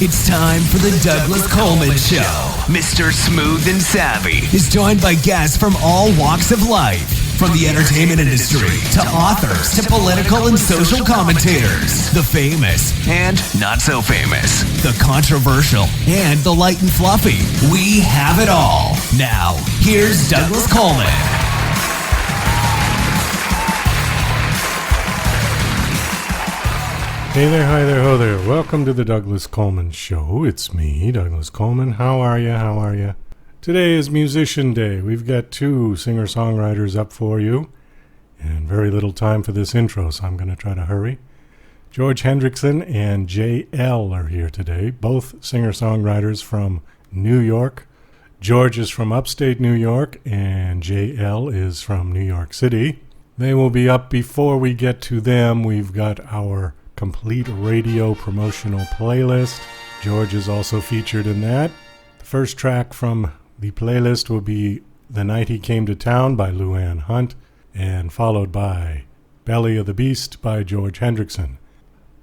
It's time for the Douglas Coleman Show. Mr. Smooth and Savvy is joined by guests from all walks of life, from the entertainment industry to authors to political and social commentators, the famous and not so famous, the controversial and the light and fluffy. We have it all. Now, here's Douglas Coleman. Hey there, hi there, ho there. Welcome to the Douglas Coleman Show. It's me, Douglas Coleman. How are you? Today is Musician Day. We've got two singer-songwriters up for you, and very little time for this intro, so I'm going to try to hurry. George Hendrickson and Elle are here today, both singer-songwriters from New York. George is from upstate New York, and Elle is from New York City. They will be up before we get to them. We've got our complete radio promotional playlist. George is also featured in that. The first track from the playlist will be The Night He Came to Town by Luann Hunt, and followed by Belly of the Beast by George Hendrickson.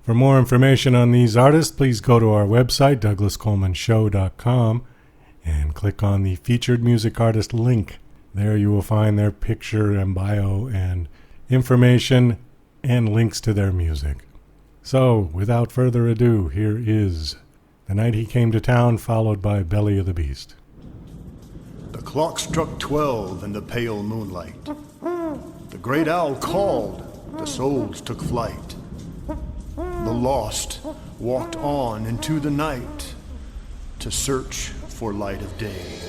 For more information on these artists, please go to our website, douglascolemanshow.com, and click on the featured music artist link. There you will find their picture and bio and information and links to their music. So, without further ado, here is The Night He Came to Town, followed by Belly of the Beast. The clock struck 12 in the pale moonlight. The great owl called, the souls took flight. The lost walked on into the night to search for light of day.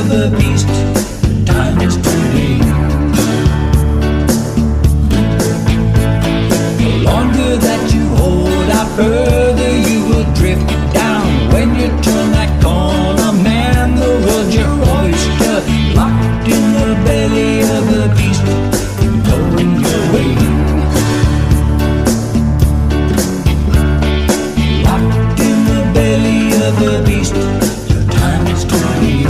of the beast. Time is turning. The longer that you hold out, further you will drift down. When you turn that corner, man, the world's your oyster. Locked in the belly of the beast, going your way. Locked in the belly of the beast, your time is turning.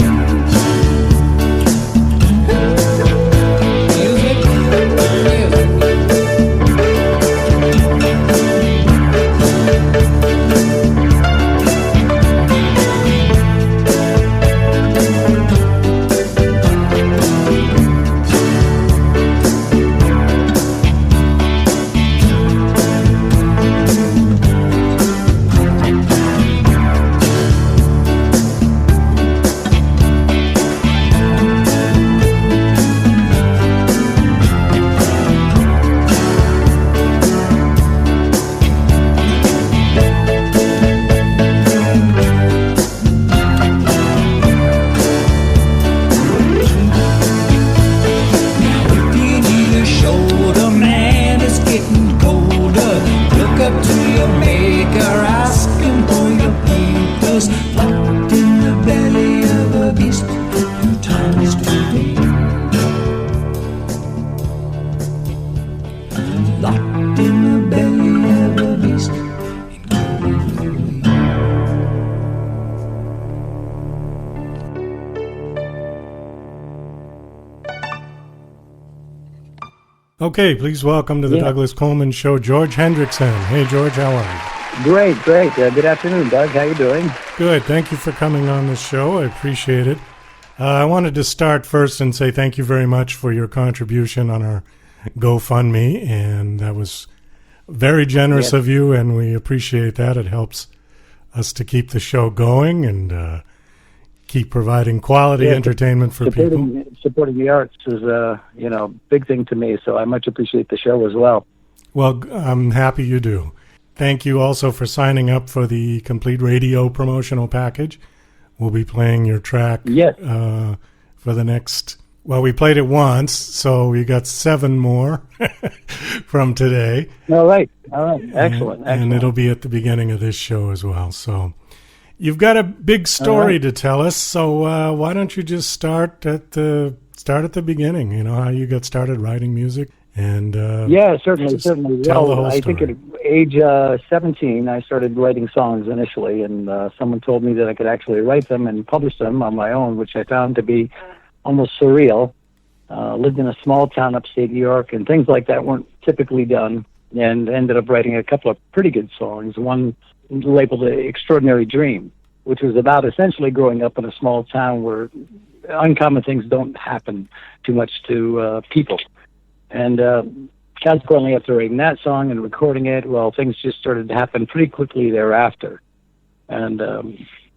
Okay, please welcome to the Douglas Coleman Show, George Hendrickson. Hey, George, how are you? Great. Good afternoon, Doug. How you doing? Good. Thank you for coming on the show. I appreciate it. I wanted to start first and say thank you very much for your contribution on our GoFundMe, and that was very generous of you, and we appreciate that. It helps us to keep the show going and keep providing quality entertainment for people. Supporting the arts is a big thing to me, so I much appreciate the show as well. Well, I'm happy you do. Thank you also for signing up for the complete radio promotional package. We'll be playing your track for the next... Well, we played it once, so we got 7 more from today. All right. Excellent. And it'll be at the beginning of this show as well. So you've got a big story to tell us, so why don't you just start at the beginning, how you got started writing music? And certainly. Tell the whole I story. think at age 17, I started writing songs initially, and someone told me that I could actually write them and publish them on my own, which I found to be almost surreal. Lived in a small town upstate New York, and things like that weren't typically done, and ended up writing a couple of pretty good songs. One labeled Extraordinary Dream, which was about essentially growing up in a small town where uncommon things don't happen too much to people. And consequently, after writing that song and recording it, things just started to happen pretty quickly thereafter. And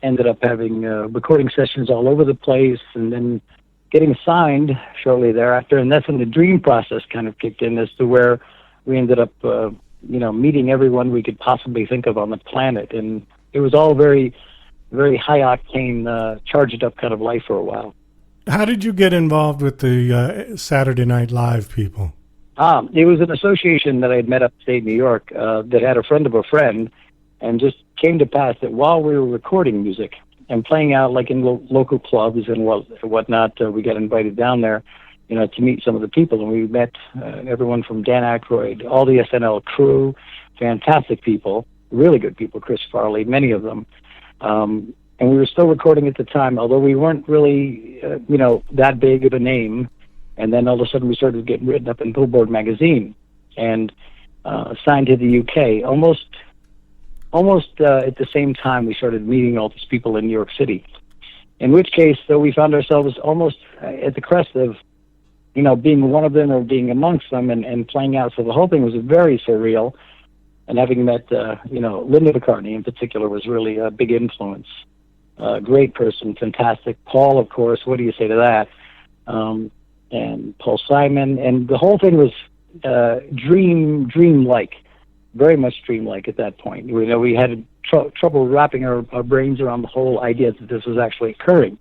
ended up having recording sessions all over the place, and then getting signed shortly thereafter. And that's when the dream process kind of kicked in, as to where we ended up, meeting everyone we could possibly think of on the planet. And it was all very, very high octane, charged up kind of life for a while. How did you get involved with the Saturday Night Live people? It was an association that I had met upstate New York that had a friend of a friend, and just came to pass that while we were recording music and playing out like in local clubs and whatnot, we got invited down there, to meet some of the people. And we met everyone from Dan Aykroyd, all the SNL crew, fantastic people, really good people, Chris Farley, many of them. And we were still recording at the time, although we weren't really, that big of a name. And then all of a sudden we started getting written up in Billboard magazine and signed to the UK. Almost at the same time we started meeting all these people in New York City. In which case, though, we found ourselves almost at the crest of, being one of them or being amongst them and playing out. So the whole thing was very surreal. And having met, Linda McCartney in particular was really a big influence. Great person, fantastic. Paul, of course, what do you say to that? And Paul Simon, and the whole thing was dreamlike, very much dreamlike at that point. We had trouble wrapping our brains around the whole idea that this was actually occurring.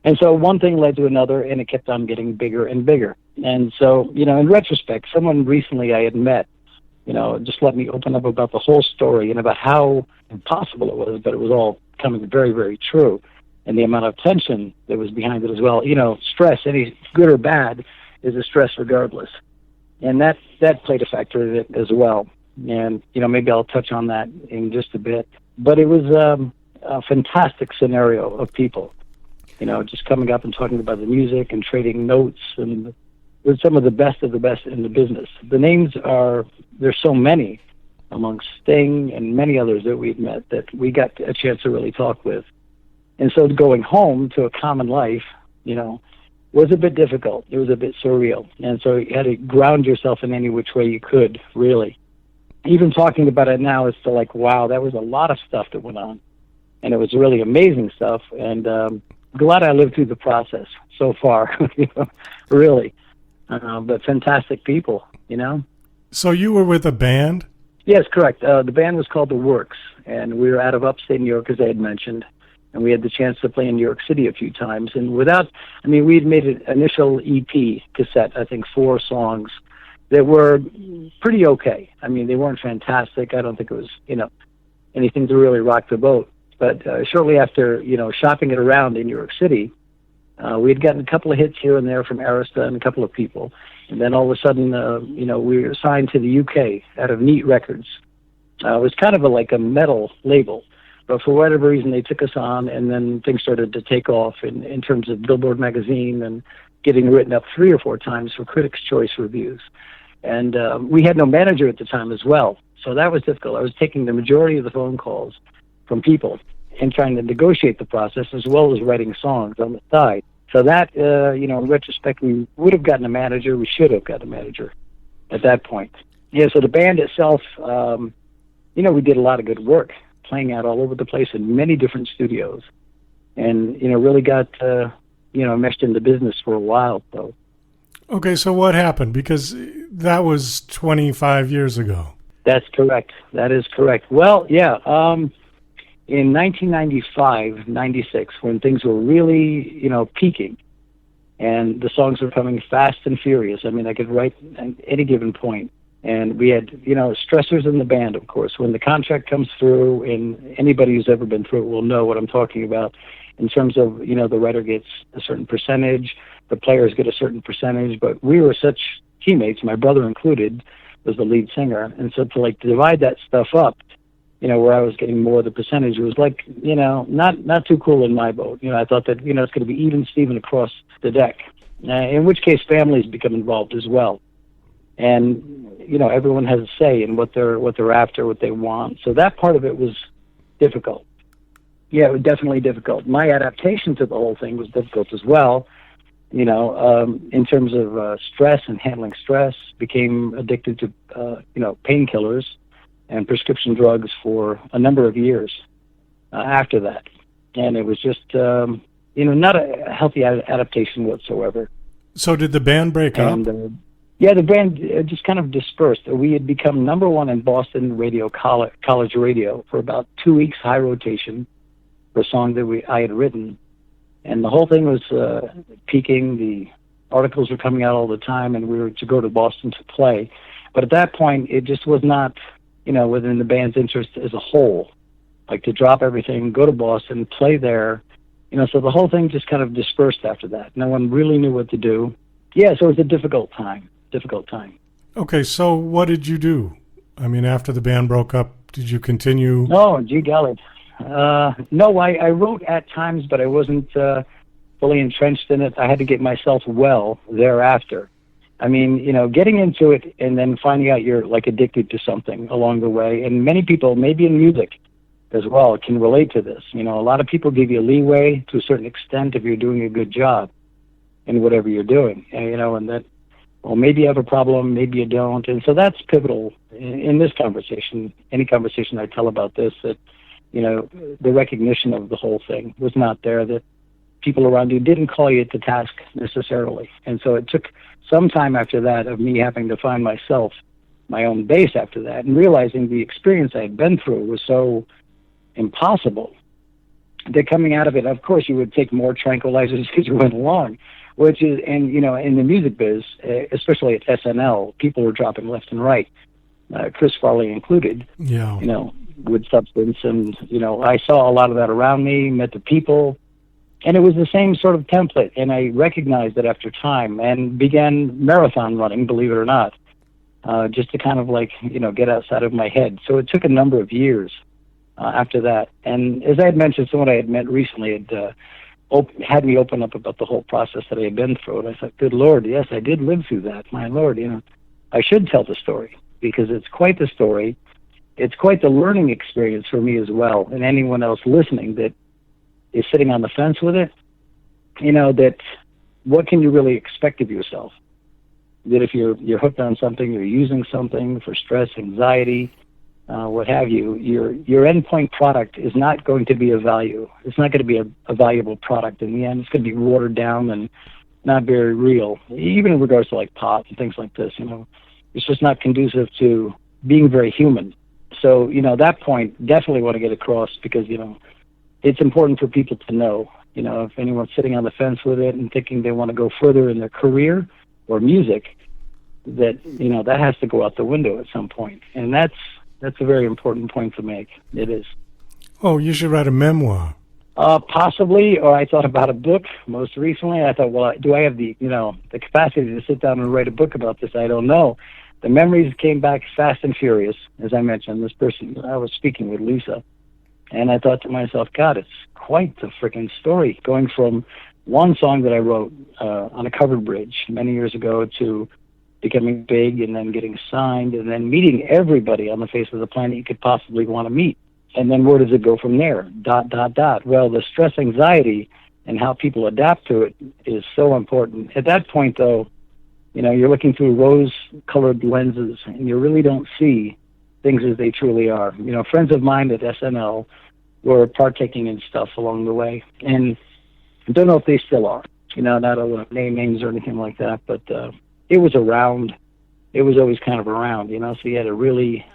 And so one thing led to another, and it kept on getting bigger and bigger. And so, in retrospect, someone recently I had met, just let me open up about the whole story and about how impossible it was, but it was all coming very, very true. And the amount of tension that was behind it as well. Stress, any good or bad, is a stress regardless. And that played a factor in it as well. And, maybe I'll touch on that in just a bit. But it was a fantastic scenario of people, just coming up and talking about the music and trading notes, and with some of the best in the business. The names there's so many amongst Sting and many others that we've met that we got a chance to really talk with. And so going home to a common life, was a bit difficult. It was a bit surreal. And so you had to ground yourself in any which way you could, really. Even talking about it now, it's still like, wow, that was a lot of stuff that went on. And it was really amazing stuff. And glad I lived through the process so far, really. But fantastic people, So you were with a band? Yes, correct. The band was called The Works, and we were out of upstate New York, as I had mentioned. And we had the chance to play in New York City a few times. And we had made an initial EP cassette, I think 4 songs that were pretty okay. They weren't fantastic. I don't think it was, anything to really rock the boat. But shortly after, shopping it around in New York City, we had gotten a couple of hits here and there from Arista and a couple of people. And then all of a sudden, we were signed to the UK out of Neat Records. It was kind of like a metal label. But for whatever reason, they took us on, and then things started to take off in terms of Billboard magazine and getting written up 3 or 4 times for Critics' Choice reviews. And we had no manager at the time as well, so that was difficult. I was taking the majority of the phone calls from people and trying to negotiate the process as well as writing songs on the side. So that, in retrospect, we would have gotten a manager. We should have gotten a manager at that point. Yeah, so the band itself, we did a lot of good work, playing out all over the place in many different studios, and really got meshed in the business for a while. So, okay, so what happened? Because that was 25 years ago. That's correct. That is correct. Well, yeah. In 1995, 96, when things were really peaking, and the songs were coming fast and furious. I could write at any given point. And we had, stressors in the band, of course. When the contract comes through, and anybody who's ever been through it will know what I'm talking about, in terms of, the writer gets a certain percentage, the players get a certain percentage, but we were such teammates, my brother included, was the lead singer. And so to divide that stuff up, where I was getting more of the percentage, it was not too cool in my boat. I thought that, it's going to be even Steven across the deck, in which case families become involved as well. And everyone has a say in what they're after, what they want. So that part of it was difficult. Yeah, it was definitely difficult. My adaptation to the whole thing was difficult as well. In terms of stress and handling stress, became addicted to painkillers and prescription drugs for a number of years after that. And it was just not a healthy adaptation whatsoever. So did the band break up? Yeah, the band just kind of dispersed. We had become number 1 in Boston radio, college radio, for about 2 weeks, high rotation, for a song that I had written. And the whole thing was peaking. The articles were coming out all the time, and we were to go to Boston to play. But at that point, it just was not, within the band's interest as a whole, to drop everything, go to Boston, play there. So the whole thing just kind of dispersed after that. No one really knew what to do. Yeah, so it was a difficult time. Okay, so what did you do? After the band broke up, did you continue? Oh, gee golly. No, I wrote at times, but I wasn't fully entrenched in it. I had to get myself well thereafter. Getting into it and then finding out you're addicted to something along the way. And many people, maybe in music as well, can relate to this. A lot of people give you leeway to a certain extent if you're doing a good job in whatever you're doing. And that, well, maybe you have a problem, maybe you don't. And so that's pivotal in this conversation, any conversation I tell about this, that, the recognition of the whole thing was not there, that people around you didn't call you to task necessarily. And so it took some time after that of me having to find myself, my own base after that, and realizing the experience I had been through was so impossible that coming out of it, of course, you would take more tranquilizers as you went along, which is, and, you know, in the music biz, especially at SNL, people were dropping left and right, Chris Farley included, you know, with substance. And, you know, I saw a lot of that around me, met the people, and it was the same sort of template. And I recognized it after time and began marathon running, believe it or not, just to kind of like, you know, get outside of my head. So it took a number of years after that. And as I had mentioned, someone I had met recently had me open up about the whole process that I had been through. And I thought, good Lord, yes, I did live through that. My Lord, you know, I should tell the story, because it's quite the story. It's quite the learning experience for me as well, and anyone else listening that is sitting on the fence with it. You know, that what can you really expect of yourself? That if you're hooked on something, you're using something for stress, anxiety, what have you, your endpoint product is not going to be of value. It's not going to be a valuable product in the end. It's going to be watered down and not very real, even in regards to like pot and things like this. You know, it's just not conducive to being very human. So, you know, that point definitely want to get across, because, you know, it's important for people to know, you know, if anyone's sitting on the fence with it and thinking they want to go further in their career or music, that, you know, that has to go out the window at some point. And that's a very important point to make. It is. Oh, you should write a memoir. Possibly, or I thought about a book most recently. I thought, well, do I have the, you know, the capacity to sit down and write a book about this? I don't know. The memories came back fast and furious, as I mentioned. This person, I was speaking with Lisa, and I thought to myself, God, it's quite the freaking story, going from one song that I wrote on a covered bridge many years ago to becoming big, and then getting signed, and then meeting everybody on the face of the planet you could possibly want to meet. And then where does it go from there? ... Well, the stress, anxiety, and how people adapt to it is so important. At that point, though, you know, you're looking through rose-colored lenses, and you really don't see things as they truly are. You know, friends of mine at SNL were partaking in stuff along the way, and I don't know if they still are. You know, not to name names or anything like that, but it was around. It was always kind of around, you know, so you had to really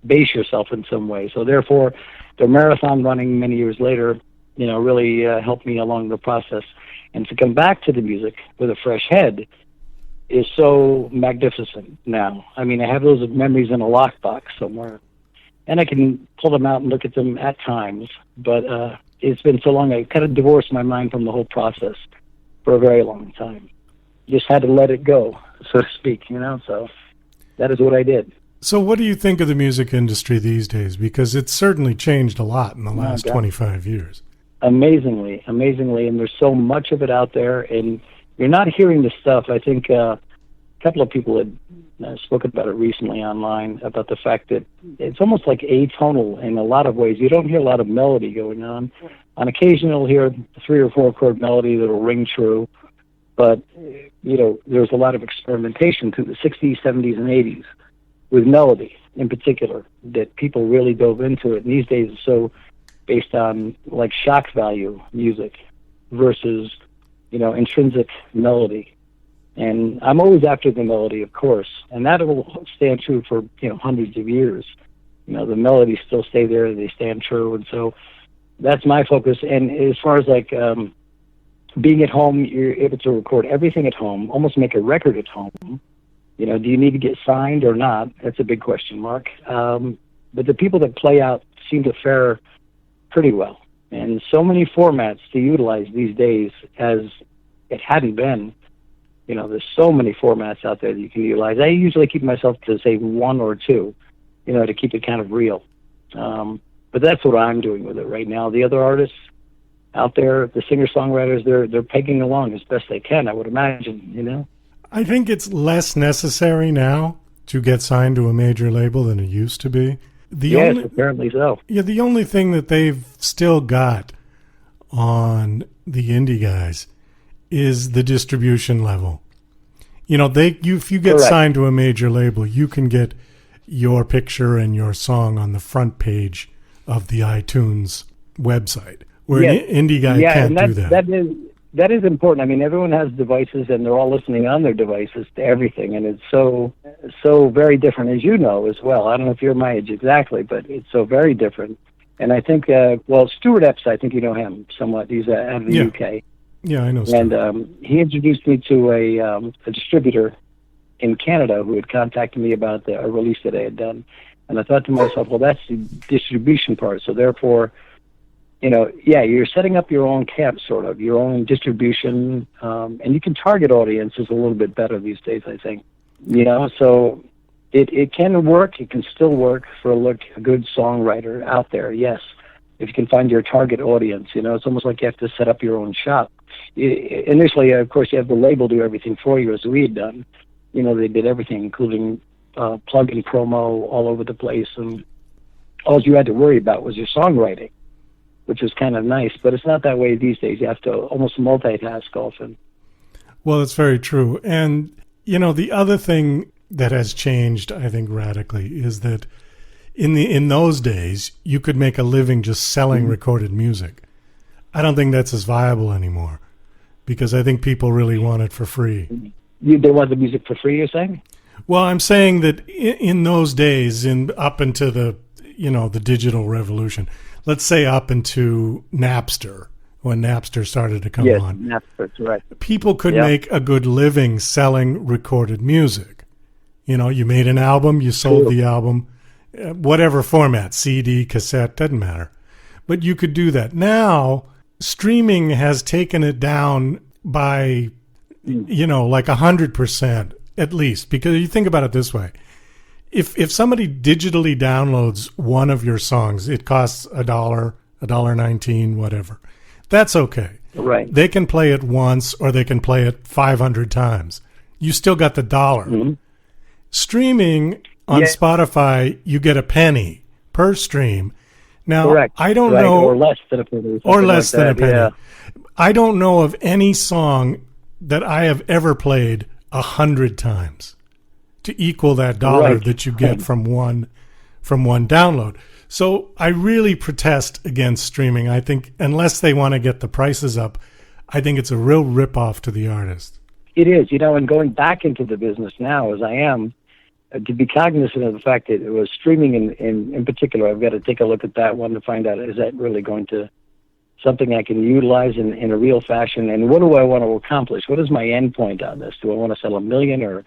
base yourself in some way. So therefore, the marathon running many years later, you know, really helped me along the process. And to come back to the music with a fresh head is so magnificent now. I mean, I have those memories in a lockbox somewhere, and I can pull them out and look at them at times, but it's been so long, I kind of divorced my mind from the whole process for a very long time. Just had to let it go, so to speak, you know, so that is what I did. So what do you think of the music industry these days? Because it's certainly changed a lot in the last 25 years. Amazingly, and there's so much of it out there, and you're not hearing the stuff. I think a couple of people had spoken about it recently online, about the fact that it's almost like atonal in a lot of ways. You don't hear a lot of melody going on. On occasion, you'll hear 3 or 4 chord melody that'll ring true, but, you know, there's a lot of experimentation through the 60s, 70s, and 80s with melody in particular, that people really dove into it. And these days it's so based on like shock value music versus, you know, intrinsic melody. And I'm always after the melody, of course, and that will stand true for, you know, hundreds of years. You know, the melodies still stay there, they stand true, and so that's my focus. And as far as like being at home, you're able to record everything at home, almost make a record at home. You know, do you need to get signed or not? That's a big question mark. But the people that play out seem to fare pretty well. And so many formats to utilize these days as it hadn't been. You know, there's so many formats out there that you can utilize. I usually keep myself to, say, 1 or 2, you know, to keep it kind of real. But that's what I'm doing with it right now. The other artists out there, the singer-songwriters, they're pegging along as best they can, I would imagine, you know. I think it's less necessary now to get signed to a major label than it used to be. Apparently so. Yeah, the only thing that they've still got on the indie guys is the distribution level. You know, if you get signed to a major label, you can get your picture and your song on the front page of the iTunes website, where an indie guy can't do that. That is important. I mean, everyone has devices, and they're all listening on their devices to everything, and it's so very different, as you know, as well. I don't know if you're my age exactly, but it's so very different. And I think, Stuart Epps, I think you know him somewhat. He's out of the UK. Yeah, I know Stuart. And he introduced me to a distributor in Canada who had contacted me about a release that I had done. And I thought to myself, well, that's the distribution part. So therefore, you're setting up your own camp, sort of, your own distribution, and you can target audiences a little bit better these days, I think. So it can work. It can still work for a good songwriter out there, yes, if you can find your target audience. It's almost like you have to set up your own shop. Initially, of course, you have the label do everything for you, as we had done. They did everything, including plug-in promo all over the place, and all you had to worry about was your songwriting, which was kind of nice. But it's not that way these days. You have to almost multitask often. Well, that's very true. And, the other thing that has changed, I think, radically is that in those days, you could make a living just selling recorded music. I don't think that's as viable anymore because I think people really want it for free. They want the music for free, you're saying? Well, I'm saying that in those days, up into the digital revolution, let's say up into Napster, when Napster started to come on. Yes, Napster's right. People could make a good living selling recorded music. You made an album, you sold the album, whatever format, CD, cassette, doesn't matter. But you could do that. Now, streaming has taken it down by, like 100% at least. Because you think about it this way. If somebody digitally downloads one of your songs, it costs $1, $1.19, whatever. That's okay. Right. They can play it once or they can play it 500 times. You still got the dollar. Mm-hmm. Streaming on Spotify, you get a penny per stream. Now, correct. I don't know. Or less than a penny. Or less than a penny. Yeah. I don't know of any song that I have ever played 100 times to equal that dollar that you get from one download. So I really protest against streaming. I think unless they want to get the prices up, I think it's a real ripoff to the artist. It is, and going back into the business now, as I am, to be cognizant of the fact that it was streaming in particular, I've got to take a look at that one to find out, is that really going to something I can utilize in a real fashion? And what do I want to accomplish? What is my end point on this? Do I want to sell 1 million or,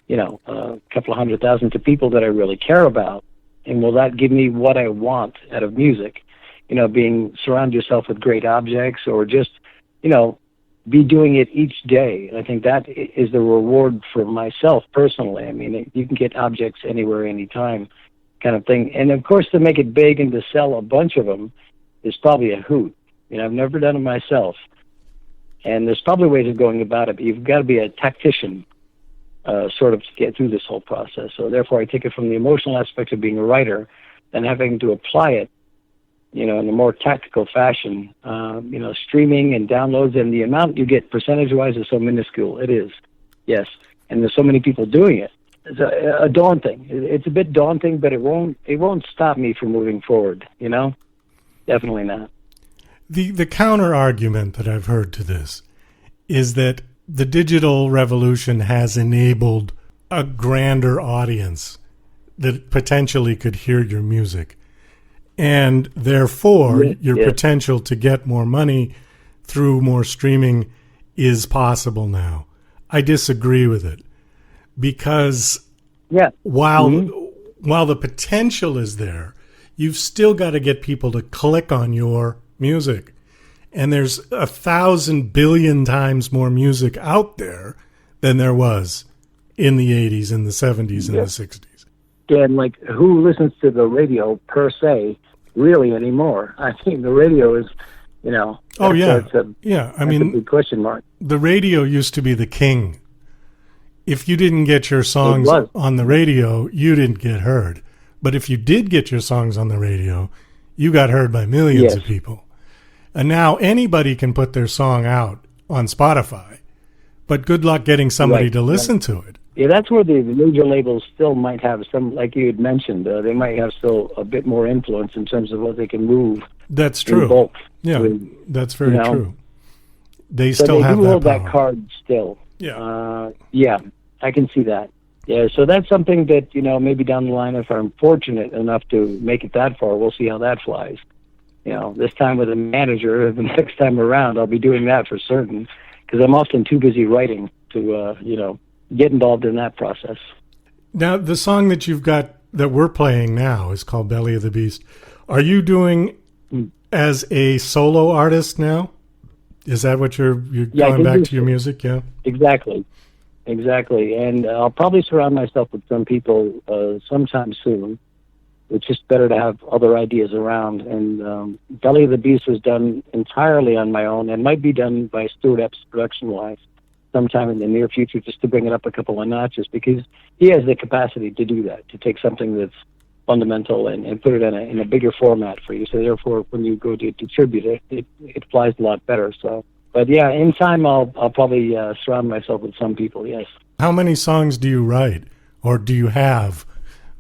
a couple of 100,000 to people that I really care about? And will that give me what I want out of music? Surround yourself with great objects, or just, be doing it each day. And I think that is the reward for myself personally. I mean, you can get objects anywhere, anytime kind of thing. And of course, to make it big and to sell a bunch of them is probably a hoot. I've never done it myself. And there's probably ways of going about it, but you've got to be a tactician sort of to get through this whole process. So therefore, I take it from the emotional aspect of being a writer and having to apply it, in a more tactical fashion. Streaming and downloads, and the amount you get percentage-wise is so minuscule. It is, yes. And there's so many people doing it. It's a daunting. It's a bit daunting, but it won't stop me from moving forward, Definitely not. The counter argument that I've heard to this is that the digital revolution has enabled a grander audience that potentially could hear your music. And therefore, your potential to get more money through more streaming is possible now. I disagree with it because while the potential is there, you've still got to get people to click on your music. And there's 1,000 billion times more music out there than there was in the 80s and the 70s and the 60s. And like, who listens to the radio per se really anymore? I think the radio is, that's a big question mark. The radio used to be the king. If you didn't get your songs on the radio, you didn't get heard. But if you did get your songs on the radio, you got heard by millions of people. And now anybody can put their song out on Spotify, but good luck getting somebody to listen to it. Yeah, that's where the major labels still might have some, like you had mentioned, they might have still a bit more influence in terms of what they can move. That's true. In bulk. Yeah, that's very true. They still have that power. That card still. Yeah. Yeah, I can see that. Yeah, so that's something that, maybe down the line, if I'm fortunate enough to make it that far, we'll see how that flies. This time with a manager, the next time around, I'll be doing that for certain, because I'm often too busy writing to, get involved in that process. Now, the song that you've got that we're playing now is called Belly of the Beast. Are you doing as a solo artist now? Is that what you're going back to your music? Yeah. Exactly. And I'll probably surround myself with some people sometime soon. It's just better to have other ideas around. And Belly of the Beast was done entirely on my own, and might be done by Stuart Epps production-wise sometime in the near future, just to bring it up a couple of notches, because he has the capacity to do that, to take something that's fundamental and put it in a bigger format for you. So therefore, when you go to distribute it, it flies a lot better. So, but yeah, in time, I'll probably surround myself with some people. Yes. How many songs do you write, or do you have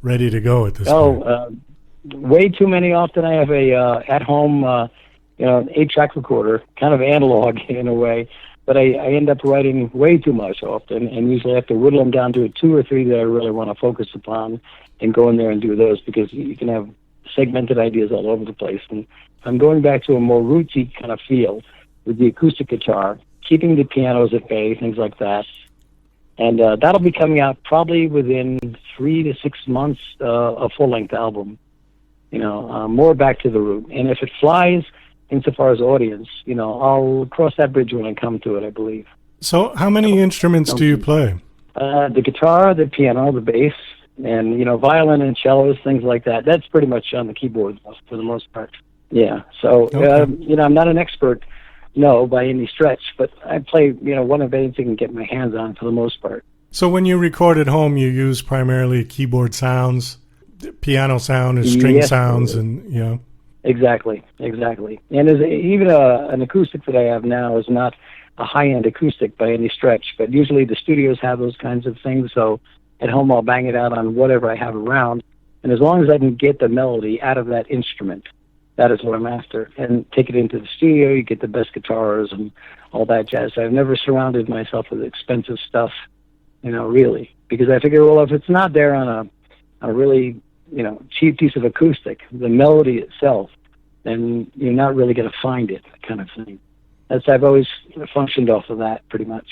ready to go at this point? Way too many. Often I have a at home, an 8-track recorder, kind of analog in a way. But I end up writing way too much often, and usually I have to whittle them down to 2 or 3 that I really want to focus upon and go in there and do those, because you can have segmented ideas all over the place. And I'm going back to a more rootsy kind of feel with the acoustic guitar, keeping the pianos at bay, things like that. And that'll be coming out probably within 3 to 6 months, a full-length album. More back to the root. And if it flies, insofar as audience, I'll cross that bridge when I come to it, I believe. So how many instruments do you play? The guitar, the piano, the bass, and, violin and cellos, things like that. That's pretty much on the keyboard for the most part. Yeah. So, okay. I'm not an expert, no, by any stretch, but I play, one of anything I can get my hands on for the most part. So when you record at home, you use primarily keyboard sounds, piano sound and string sounds, and, Exactly. And even an acoustic that I have now is not a high-end acoustic by any stretch, but usually the studios have those kinds of things, so at home I'll bang it out on whatever I have around, and as long as I can get the melody out of that instrument, that is what I'm after. And take it into the studio, you get the best guitars and all that jazz. I've never surrounded myself with expensive stuff, really, because I figure, well, if it's not there on a really cheap piece of acoustic, the melody itself, then you're not really going to find it, kind of thing. I've always functioned off of that, pretty much.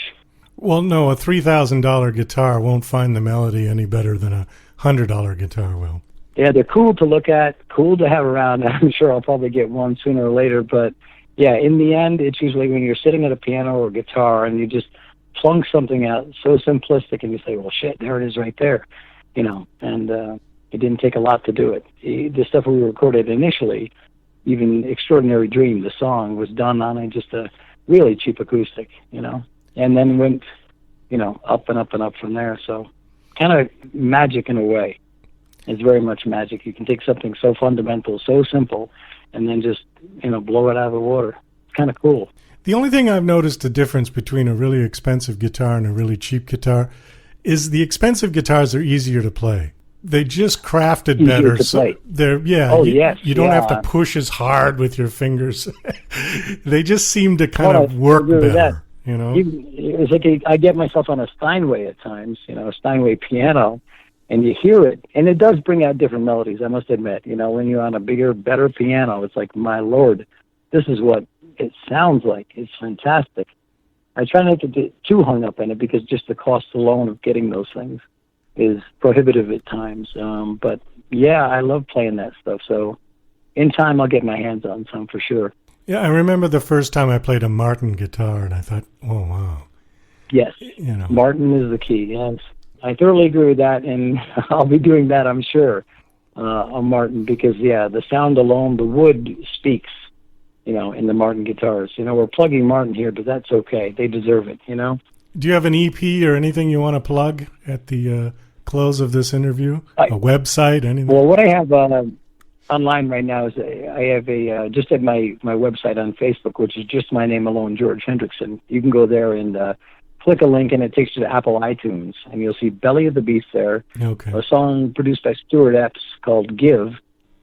Well, no, a $3,000 guitar won't find the melody any better than a $100 guitar will. Yeah, they're cool to look at, cool to have around. I'm sure I'll probably get one sooner or later, but yeah, in the end, it's usually when you're sitting at a piano or guitar and you just plunk something out so simplistic and you say, well, shit, there it is right there, and it didn't take a lot to do it. The stuff we recorded initially, even Extraordinary Dream, the song, was done on just a really cheap acoustic, and then went, up and up and up from there. So kind of magic in a way. It's very much magic. You can take something so fundamental, so simple, and then just, blow it out of the water. It's kind of cool. The only thing I've noticed the difference between a really expensive guitar and a really cheap guitar is the expensive guitars are easier to play. They just crafted better. So they're you don't have to push as hard with your fingers. They just seem to kind of work better. It's like I get myself on a Steinway at times, a Steinway piano, and you hear it, and it does bring out different melodies, I must admit. When you're on a bigger, better piano, it's like, my Lord, this is what it sounds like. It's fantastic. I try not to get too hung up in it, because just the cost alone of getting those things is prohibitive at times. But yeah, I love playing that stuff. So in time, I'll get my hands on some for sure. Yeah, I remember the first time I played a Martin guitar, and I thought, oh, wow. Yes, Martin is the key, yes. I thoroughly agree with that, and I'll be doing that, I'm sure, on Martin, because, the sound alone, the wood speaks, in the Martin guitars. We're plugging Martin here, but that's okay. They deserve it, Do you have an EP or anything you want to plug at the close of this interview? A website, anything? Well, what I have online right now is I have just at my website on Facebook, which is just my name alone, George Hendrickson. You can go there and click a link, and it takes you to Apple iTunes, and you'll see Belly of the Beast there. Okay. A song produced by Stuart Epps called Give,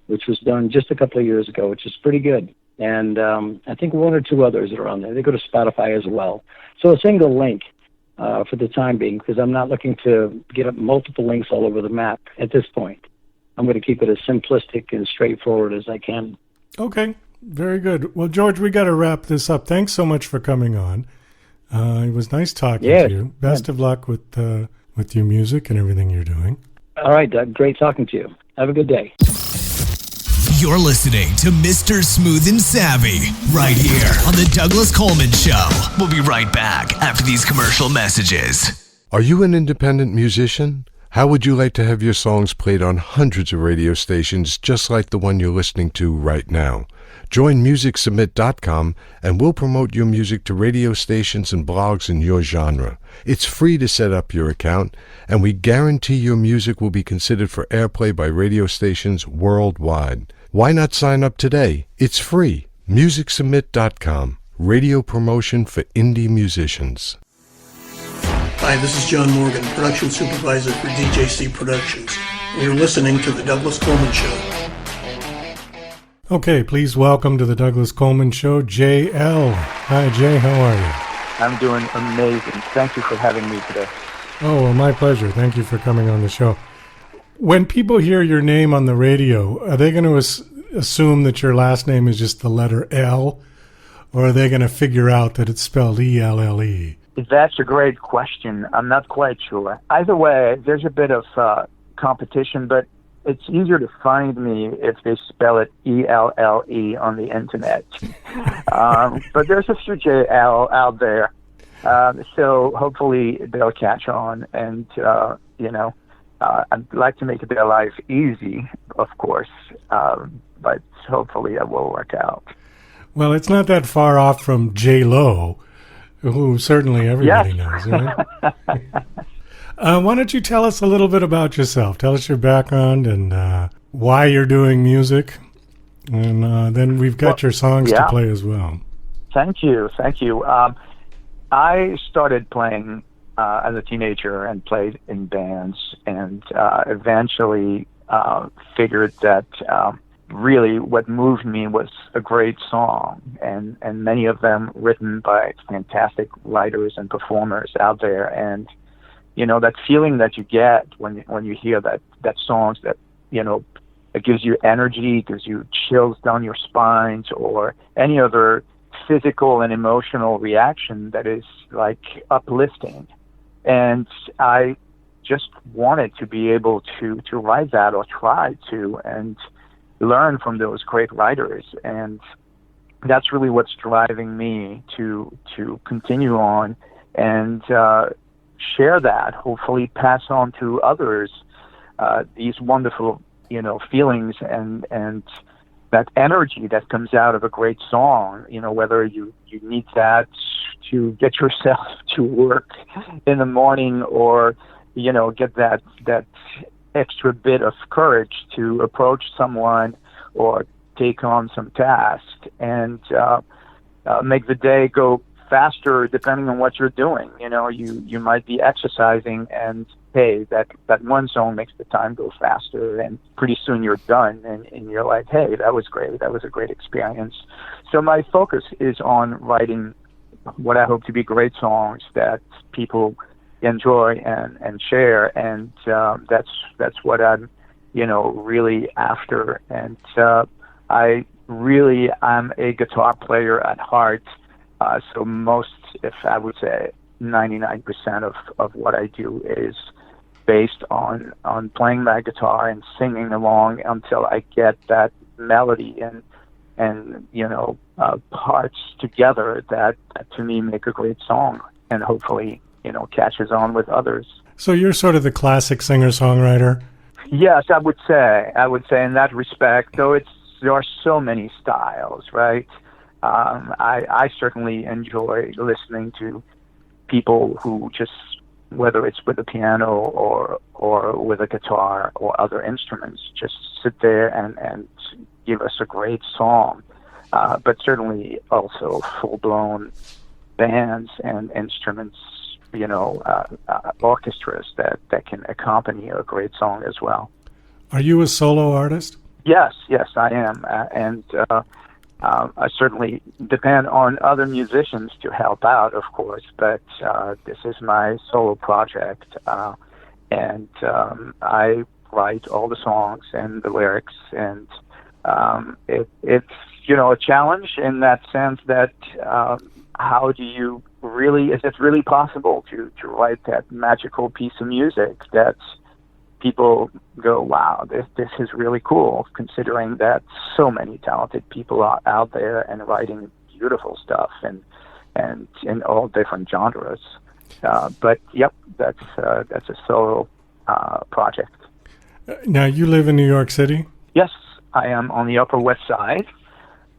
which was done just a couple of years ago, which is pretty good. And I think 1 or 2 others are on there. They go to Spotify as well. So a single link. for the time being, because I'm not looking to get up multiple links all over the map at this point. I'm going to keep it as simplistic and straightforward as I can. Okay, very good. Well, George, we got to wrap this up. Thanks so much for coming on. It was nice talking to you. Best of luck with your music and everything you're doing. All right, Doug. Great talking to you. Have a good day. You're listening to Mr. Smooth and Savvy right here on The Douglas Coleman Show. We'll be right back after these commercial messages. Are you an independent musician? How would you like to have your songs played on hundreds of radio stations just like the one you're listening to right now? Join MusicSubmit.com and we'll promote your music to radio stations and blogs in your genre. It's free to set up your account, and we guarantee your music will be considered for airplay by radio stations worldwide. Why not sign up today? It's free. MusicSubmit.com. Radio promotion for indie musicians. Hi, this is John Morgan, production supervisor for DJC Productions, and you're listening to The Douglas Coleman Show. Okay, please welcome to The Douglas Coleman Show, Elle. Hi, Jay, how are you? I'm doing amazing. Thank you for having me today. Oh, well, my pleasure. Thank you for coming on the show. When people hear your name on the radio, are they going to assume that your last name is just the letter L, or are they going to figure out that it's spelled E-L-L-E? That's a great question. I'm not quite sure. Either way, there's a bit of competition, but it's easier to find me if they spell it E-L-L-E on the internet. But there's a few J-L out there. So hopefully they'll catch on. And, I'd like to make their life easy, of course. But hopefully it will work out. Well, it's not that far off from J-Lo, who certainly everybody knows, right? Why don't you tell us a little bit about yourself? Tell us your background and why you're doing music. And then we've got your songs to play as well. Thank you. I started playing as a teenager and played in bands, and eventually figured that really what moved me was a great song, and many of them written by fantastic writers and performers out there. And that feeling that you get when you hear that songs that it gives you energy, gives you chills down your spines, or any other physical and emotional reaction that is like uplifting. And I just wanted to be able to write that, or try to, and learn from those great writers. And that's really what's driving me to continue on and share that, hopefully pass on to others these wonderful feelings and that energy that comes out of a great song, whether you need that to get yourself to work in the morning, or get that extra bit of courage to approach someone or take on some task, and make the day go faster depending on what you're doing. You might be exercising, and hey, that one song makes the time go faster, and pretty soon you're done, and you're like, hey, that was great. That was a great experience. So my focus is on writing what I hope to be great songs that people enjoy and share, and that's what I'm really after. And I really am a guitar player at heart, so most, if I would say 99% of what I do is based on playing my guitar and singing along until I get that melody and parts together that to me make a great song, and hopefully catches on with others. So you're sort of the classic singer-songwriter? Yes, I would say in that respect, though there are so many styles, right? I certainly enjoy listening to people who just, whether it's with a piano or with a guitar or other instruments, just sit there and give us a great song. But certainly also full-blown bands and instruments, orchestras that can accompany a great song as well. Are you a solo artist? Yes, I am. And I certainly depend on other musicians to help out, of course, but this is my solo project, and I write all the songs and the lyrics, and it's a challenge in that sense that how do you really, is it really possible to write that magical piece of music that people go, wow, this is really cool, considering that so many talented people are out there and writing beautiful stuff and in all different genres. But yep, that's a solo project. Now, you live in New York City? Yes, I am on the Upper West Side,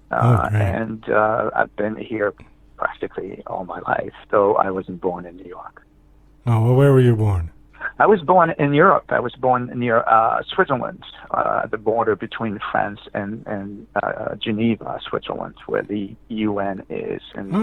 great. and I've been here practically all my life, though I wasn't born in New York. Oh, well, where were you born? I was born in Europe. I was born near Switzerland, the border between France and Geneva, Switzerland, where the UN is and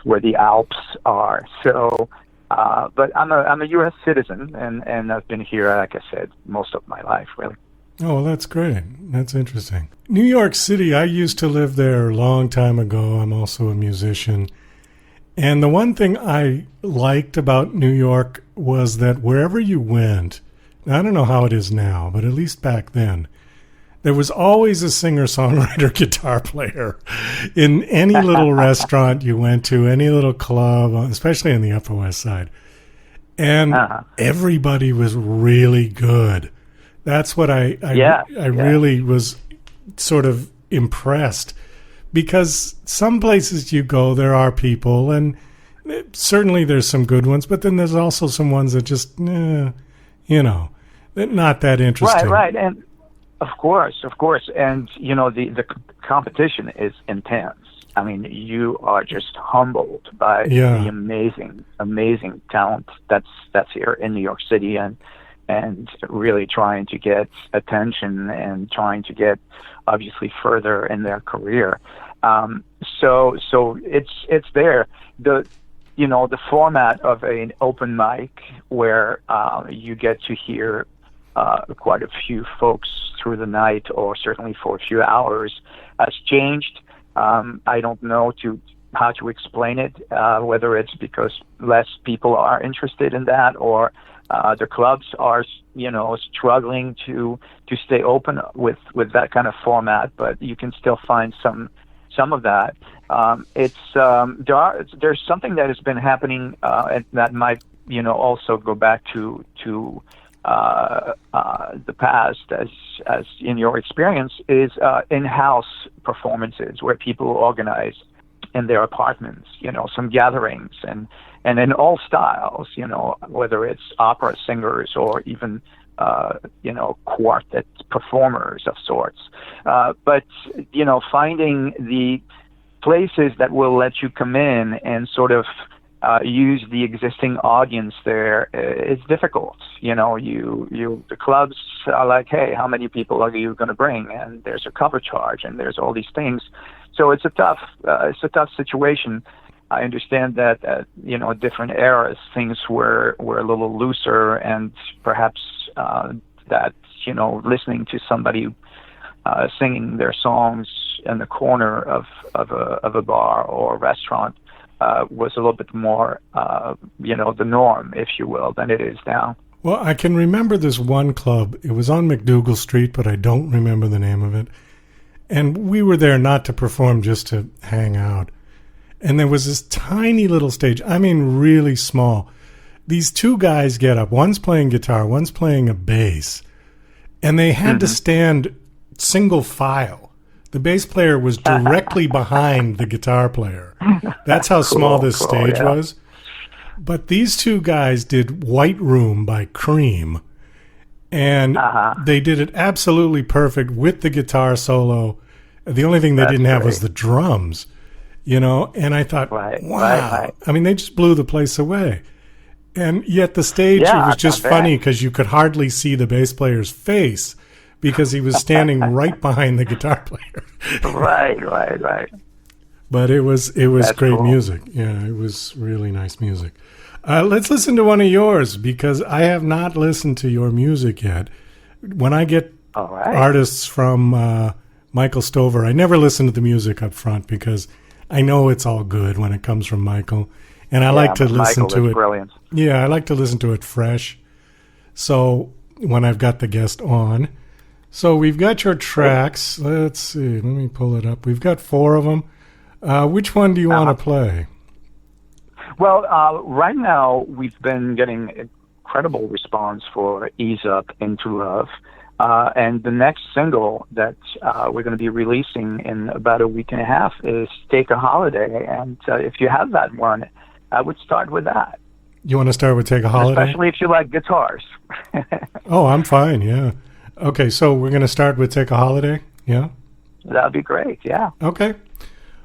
where the Alps are. So, but I'm a U.S. citizen, and I've been here, like I said, most of my life, really. Oh, well, that's great. That's interesting. New York City, I used to live there a long time ago. I'm also a musician. And the one thing I liked about New York was that wherever you went, I don't know how it is now, but at least back then, there was always a singer-songwriter guitar player in any little restaurant you went to, any little club, especially in the Upper West Side. And everybody was really good. That's what I really was sort of impressed. Because some places you go, there are people, and certainly there's some good ones, but then there's also some ones that just, not that interesting. Right, and of course, and the competition is intense. I mean, you are just humbled by the amazing talent that's here in New York City, and really trying to get attention and trying to get obviously further in their career. So it's there. The format of an open mic where you get to hear quite a few folks through the night, or certainly for a few hours, has changed. I don't know how to explain it, whether it's because less people are interested in that, or the clubs are, struggling to stay open with that kind of format, but you can still find some of that. There's something that has been happening, and that might, also go back to the past, as in your experience, is in-house performances where people organize in their apartments, some gatherings, and in all styles, whether it's opera singers or even, quartet performers of sorts. But, finding the places that will let you come in and sort of use the existing audience there is difficult. The clubs are like, hey, how many people are you going to bring? And there's a cover charge, and there's all these things. So it's a tough situation. I understand that different eras things were a little looser, and perhaps that listening to somebody singing their songs in the corner of a bar or a restaurant was a little bit more the norm, if you will, than it is now. Well, I can remember this one club. It was on McDougal Street, but I don't remember the name of it. And we were there not to perform, just to hang out. And there was this tiny little stage, I mean really small. These two guys get up. One's playing guitar, one's playing a bass. And they had to stand single file. The bass player was directly behind the guitar player. That's how small this stage was. But these two guys did White Room by Cream. And they did it absolutely perfect with the guitar solo. The only thing they didn't have was the drums, and I thought, wow. Right. I mean, they just blew the place away. And yet the stage, it was just funny because you could hardly see the bass player's face because he was standing right behind the guitar player. Right. But it was great music. Yeah, it was really nice music. Let's listen to one of yours, because I have not listened to your music yet. When I get artists from Michael Stover. I never listen to the music up front because I know it's all good when it comes from Michael. And I like to listen to it. Brilliant. Yeah, I like to listen to it fresh. So when I've got the guest on. So we've got your tracks. Let's see. Let me pull it up. We've got 4 of them. Which one do you want to play? Well, right now we've been getting incredible response for Ease Up Into Love. And the next single that we're going to be releasing in about a week and a half is Take a Holiday. And if you have that one, I would start with that. You want to start with Take a Holiday? Especially if you like guitars. Oh, I'm fine, yeah. Okay, so we're going to start with Take a Holiday, yeah? That would be great, yeah. Okay.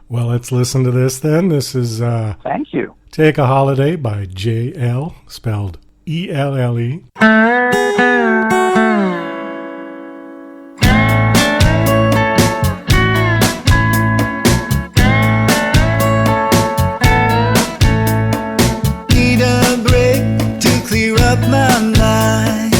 Well, let's listen to this then. This is Thank you. Take a Holiday by J.L., spelled E-L-L-E. Need a break to clear up my mind.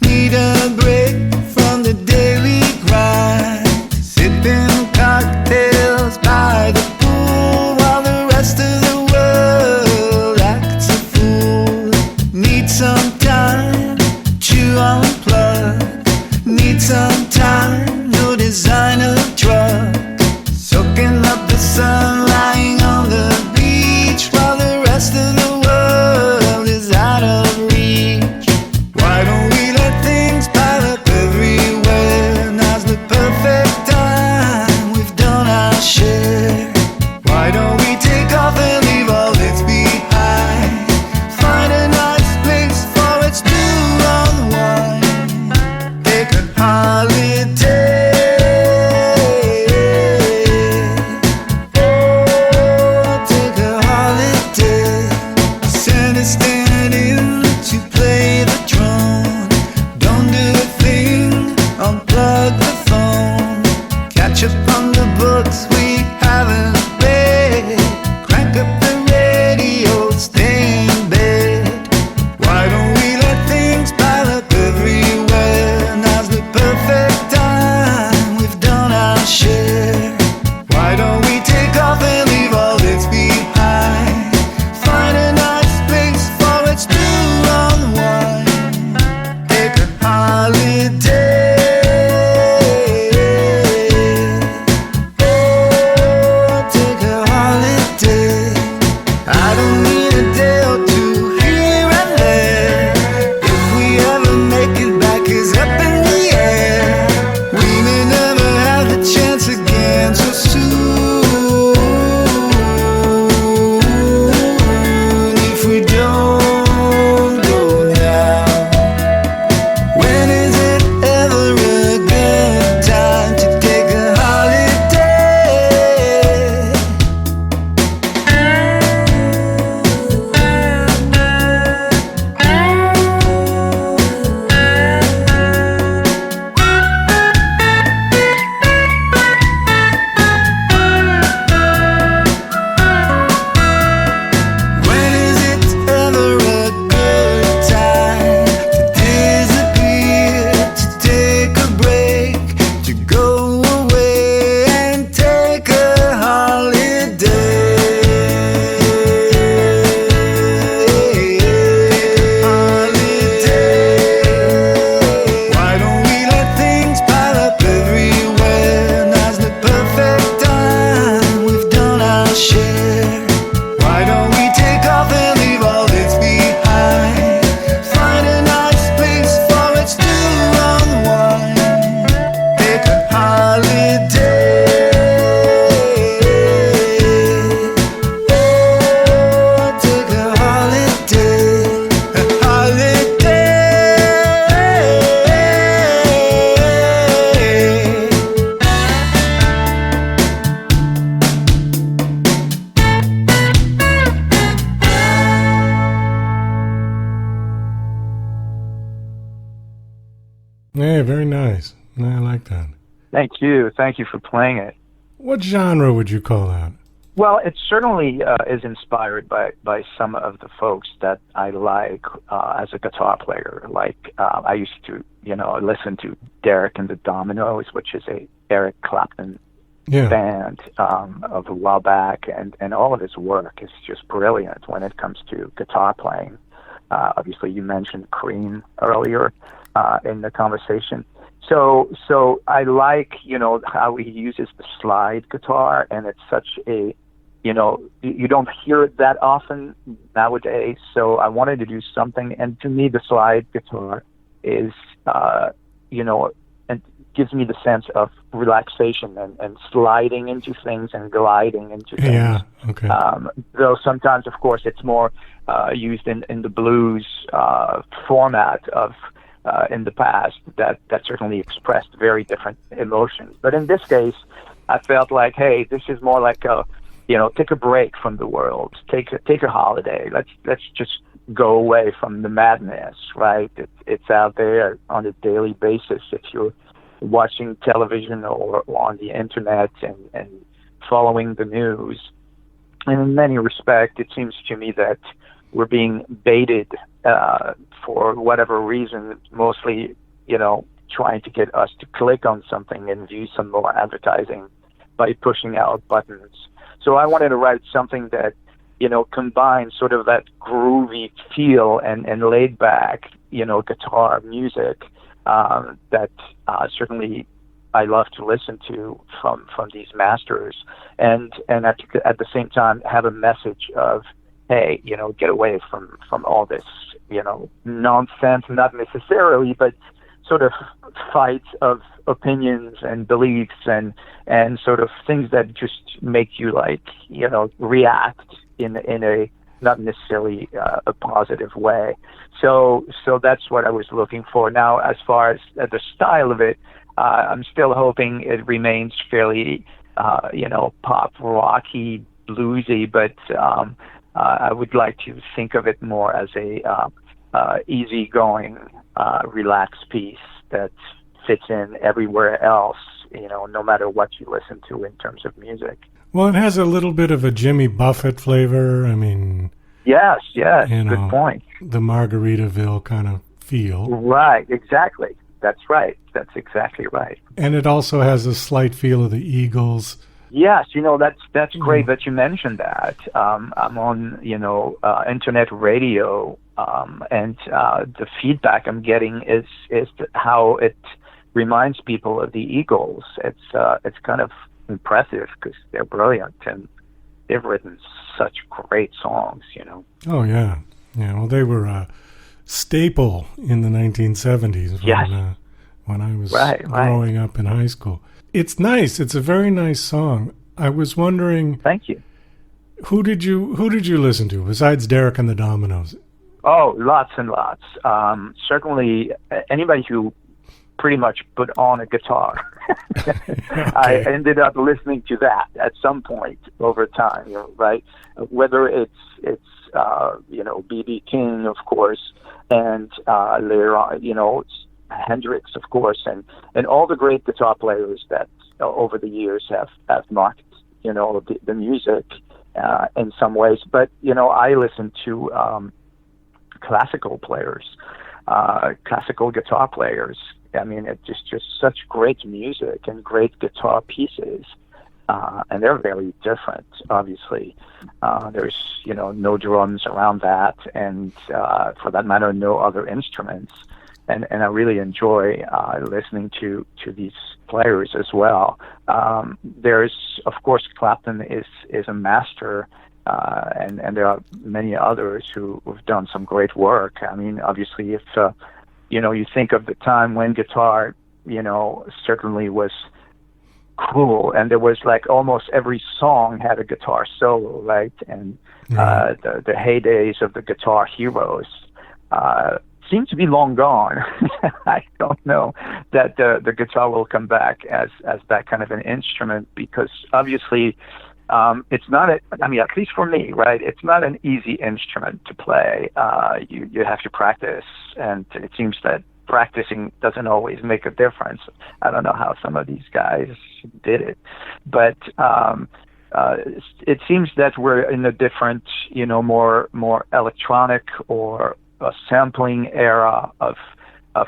Need a break from the daily grind. Sipping cocktails by the pool while the rest of the world acts a fool. Need some time to unplug. Need some time, no designer drug. Soaking up the sun, lying on the beach while the rest of the world is out of reach. Why don't we let things pile up everywhere? Now's the perfect time, we've done our share. Why don't we take off and leave all this behind? Find a nice place for it's to unwind. Take a holiday. Oh, take a holiday. Santa standing to play the drone. Don't do a thing, unplug the phone. Catch up on the books we haven't read. Crank up the radio, stay in bed. Why don't we let things pile up everywhere? Now's the perfect time, we've done our share. Why don't we take off and leave all this behind? Find a nice place for it's to unwind. Take a holiday. Oh, take a holiday. I don't need a day or two here and there. If we ever make it back is up in the air. We may never have the chance again so soon. If we don't go now, when is it ever a good time to take a holiday? When is it ever a good time to disappear, to take a break, to go away and take a holiday? Why don't we let things pile up everywhere? Now's the perfect time, we've done our share. Why don't we take off and leave all this behind? Find a nice place for it's to unwind. Take a holiday. Oh, take a holiday. A holiday. Yeah, very nice. I like that. Thank you. Thank you for playing it. What genre would you call that? Well, it certainly is inspired by some of the folks that I like as a guitar player. Like I used to, listen to Derek and the Dominoes, which is a Eric Clapton band of a while back, and all of his work is just brilliant when it comes to guitar playing. Obviously, you mentioned Cream earlier in the conversation. So I like, how he uses the slide guitar, and it's such a, you don't hear it that often nowadays. So I wanted to do something, and to me, the slide guitar is, and gives me the sense of relaxation and sliding into things and gliding into things. Yeah, okay. Though sometimes, of course, it's more used in the blues format of in the past that certainly expressed very different emotions. But in this case, I felt like, hey, this is more like take a break from the world, take a holiday. Let's just go away from the madness, right? It's out there on a daily basis if you're watching television or on the internet and following the news. And in many respects, it seems to me that we're being baited for whatever reason, mostly, trying to get us to click on something and view some more advertising by pushing out buttons. So I wanted to write something that, combines sort of that groovy feel and laid back, guitar music that certainly I love to listen to from these masters, and at the same time have a message of, hey, get away from all this, nonsense, not necessarily, but sort of fights of opinions and beliefs and sort of things that just make you react in a not necessarily a positive way. So that's what I was looking for. Now, as far as the style of it, I'm still hoping it remains fairly, pop, rocky, bluesy, but I would like to think of it more as a easygoing, relaxed piece that fits in everywhere else, no matter what you listen to in terms of music. Well, it has a little bit of a Jimmy Buffett flavor. I mean... Yes, good point. The Margaritaville kind of feel. Right, exactly. That's right. That's exactly right. And it also has a slight feel of the Eagles. Yes, that's great that you mentioned that. I'm on, internet radio, and the feedback I'm getting is how it reminds people of the Eagles. It's kind of impressive because they're brilliant and they've written such great songs, Oh yeah, well they were a staple in the 1970s when I was growing up in high school. It's nice. It's a very nice song. I was wondering. Thank you. Who did you listen to besides Derek and the Dominoes? Oh, lots and lots. Certainly, anybody who pretty much put on a guitar. Okay. I ended up listening to that at some point over time, right? Whether it's B.B. King, of course, and later on, it's Hendrix, of course, and all the great guitar players that over the years have marked, the music in some ways. But, I listen to classical players, classical guitar players. I mean, it's just such great music and great guitar pieces. And they're very different, obviously. There's, no drums around that, and for that matter, no other instruments. And I really enjoy listening to these players as well. There's, of course, Clapton is a master, and there are many others who've done some great work. I mean, obviously, if you think of the time when guitar, certainly was cool, and there was almost every song had a guitar solo, right? And the heydays of the guitar heroes seem to be long gone. I don't know that the guitar will come back as that kind of an instrument, because obviously it's not at least for me, right? It's not an easy instrument to play. You have to practice, and it seems that practicing doesn't always make a difference. I don't know how some of these guys did it, but it seems that we're in a different, more electronic or a sampling era of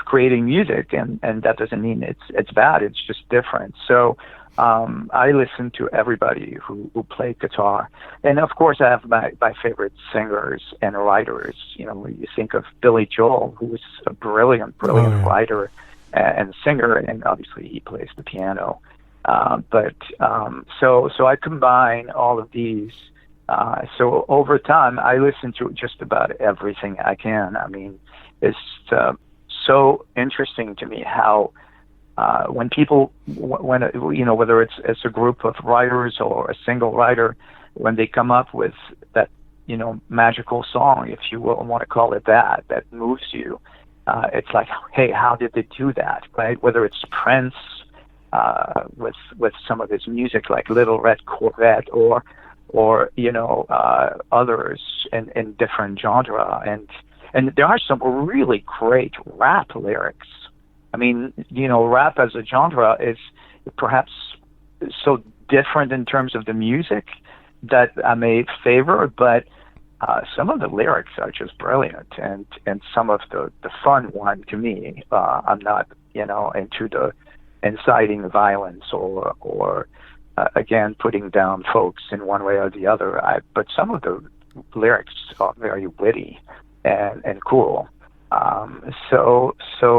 creating music, and that doesn't mean it's bad. It's just different. So I listen to everybody who played guitar, and of course I have my favorite singers and writers. You know, you think of Billy Joel, who was a brilliant writer and singer, and obviously he plays the piano. So I combine all of these. So over time, I listen to just about everything I can. I mean, it's so interesting to me how when people, whether it's a group of writers or a single writer, when they come up with that, magical song, if you will, want to call it that moves you, it's like, hey, how did they do that, right? Whether it's Prince with some of his music like Little Red Corvette, or others in different genre, and there are some really great rap lyrics. I mean, rap as a genre is perhaps so different in terms of the music that I may favor, but some of the lyrics are just brilliant, and some of the fun one to me. I'm not into the inciting violence or again putting down folks in one way or the other. But some of the lyrics are very witty and cool. So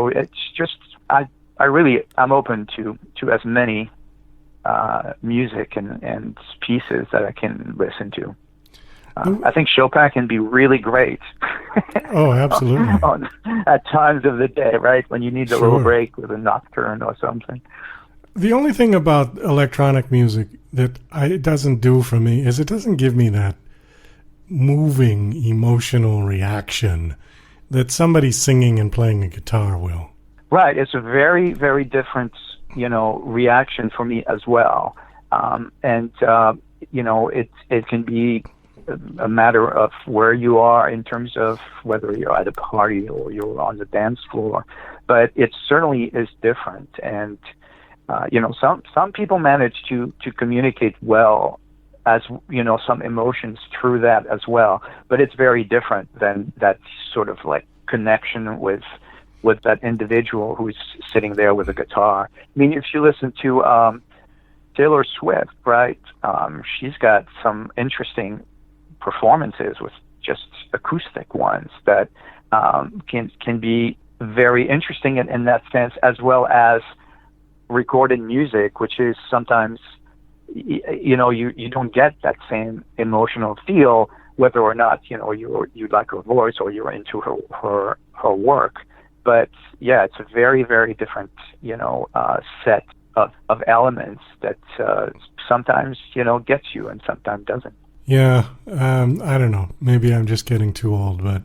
it's just I'm open to as many music and pieces that I can listen to. I think Chopin can be really great. Oh, absolutely. At times of the day, right? When you need a little break with a nocturne or something. The only thing about electronic music that it doesn't do for me is it doesn't give me that moving emotional reaction that somebody singing and playing a guitar will. Right. It's a very, very different, reaction for me as well. It can be a matter of where you are in terms of whether you're at a party or you're on the dance floor, but it certainly is different. And some people manage to communicate well, as some emotions through that as well, but it's very different than that sort of like connection with that individual who's sitting there with a guitar. I mean, if you listen to Taylor Swift, right, she's got some interesting performances with just acoustic ones that can be very interesting in that sense, as well as recorded music, which is sometimes you don't get that same emotional feel, whether or not you like her voice or you're into her work. But yeah, it's a very, very different set of elements that sometimes gets you and sometimes doesn't. Yeah, I don't know. Maybe I'm just getting too old, but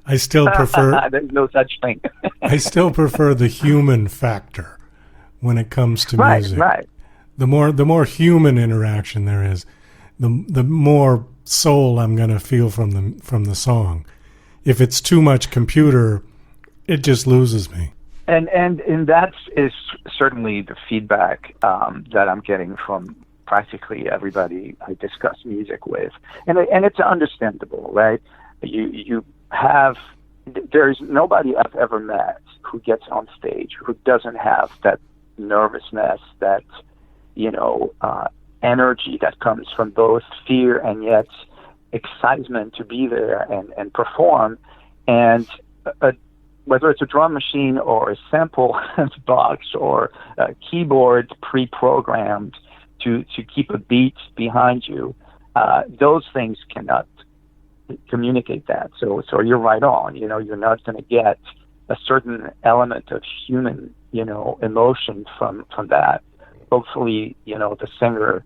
I still prefer. There's no such thing. I still prefer the human factor when it comes to music. Right. The more human interaction there is, the more soul I'm going to feel from the song. If it's too much computer, it just loses me. And that is certainly the feedback that I'm getting from practically everybody I discuss music with, and it's understandable, right? There's nobody I've ever met who gets on stage who doesn't have that nervousness, that energy that comes from both fear and yet excitement to be there and perform, and whether it's a drum machine or a sample box or a keyboard pre-programmed to keep a beat behind you, those things cannot communicate that. So you're right on. You're not going to get a certain element of human, emotion from that. Hopefully, the singer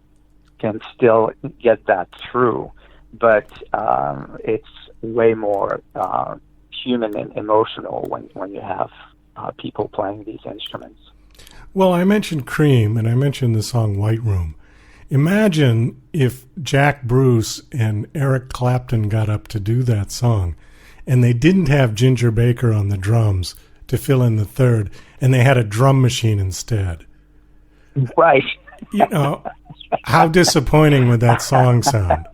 can still get that through, but it's way more human and emotional when you have people playing these instruments. Well, I mentioned Cream, and I mentioned the song White Room. Imagine if Jack Bruce and Eric Clapton got up to do that song, and they didn't have Ginger Baker on the drums to fill in the third, and they had a drum machine instead. Right. How disappointing would that song sound?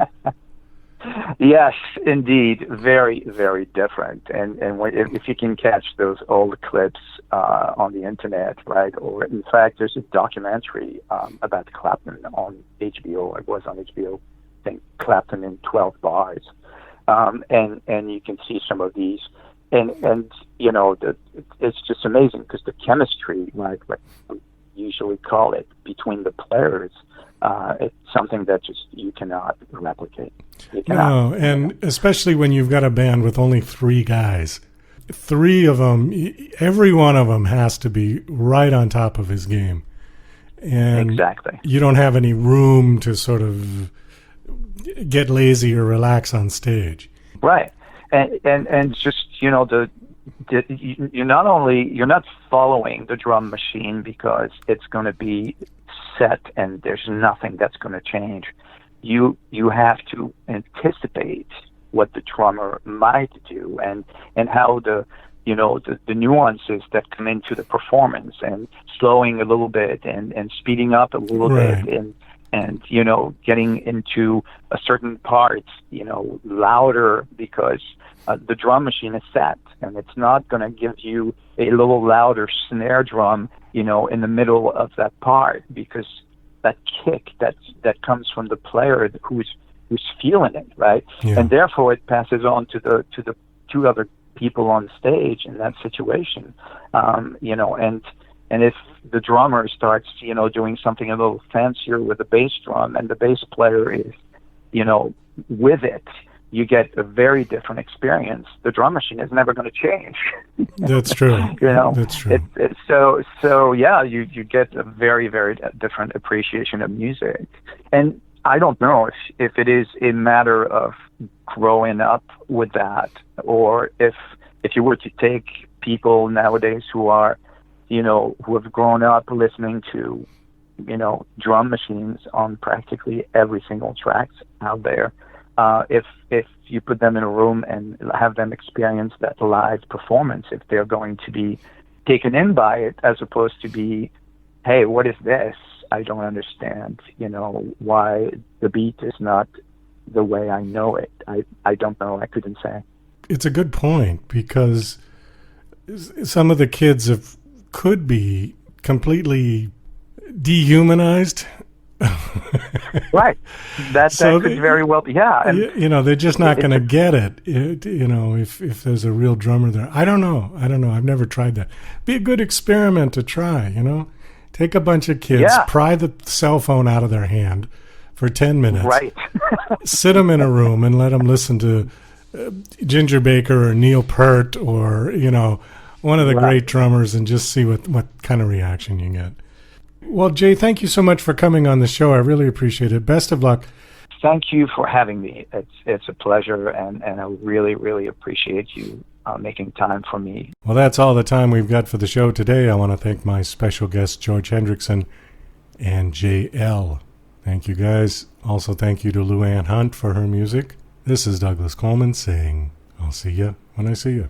Yes, indeed, very, very different. And if you can catch those old clips on the internet, right? Or in fact, there's a documentary about Clapton on HBO. It was on HBO. I think Clapton in 12 Bars, and you can see some of these, and you know, it's just amazing because the chemistry, like we usually call it, between the players. It's something that just you cannot replicate. No, and especially when you've got a band with only 3 guys. 3 of them, every one of them has to be right on top of his game. And exactly. You don't have any room to sort of get lazy or relax on stage. Right. And just, you know, you're not following the drum machine because it's going to be set and there's nothing that's going to change. You have to anticipate what the drummer might do and how the nuances that come into the performance, and slowing a little bit and speeding up a little right. bit and you know, getting into a certain parts, you know, louder because the drum machine is set, and it's not going to give you a little louder snare drum, you know, in the middle of that part, because that kick that comes from the player who's feeling it, right? Yeah. And therefore it passes on to the 2 other people on stage in that situation, you know, and if the drummer starts, you know, doing something a little fancier with the bass drum, and the bass player is, you know, with it, you get a very different experience. The drum machine is never going to change. That's true. You know, that's true. So yeah, you get a very, very different appreciation of music. And I don't know if it is a matter of growing up with that, or if you were to take people nowadays who are, you know, who have grown up listening to, you know, drum machines on practically every single track out there. If you put them in a room and have them experience that live performance, if they're going to be taken in by it, as opposed to be, hey, what is this? I don't understand, you know, why the beat is not the way I know it. I don't know. I couldn't say. It's a good point, because some of the kids could be completely dehumanized. Right. That could very well be, yeah. And you know, they're just not going to get it, you know, if there's a real drummer there. I don't know. I've never tried that. Be a good experiment to try, you know. Take a bunch of kids, pry the cell phone out of their hand for 10 minutes. Right. Sit them in a room and let them listen to Ginger Baker or Neil Peart or, you know, one of the great drummers, and just see what kind of reaction you get. Well, Jay, thank you so much for coming on the show. I really appreciate it. Best of luck. Thank you for having me. It's a pleasure, and I really, really appreciate you making time for me. Well, that's all the time we've got for the show today. I want to thank my special guests, George Hendrickson and Elle. Thank you, guys. Also, thank you to Luann Hunt for her music. This is Douglas Coleman saying, I'll see you when I see you.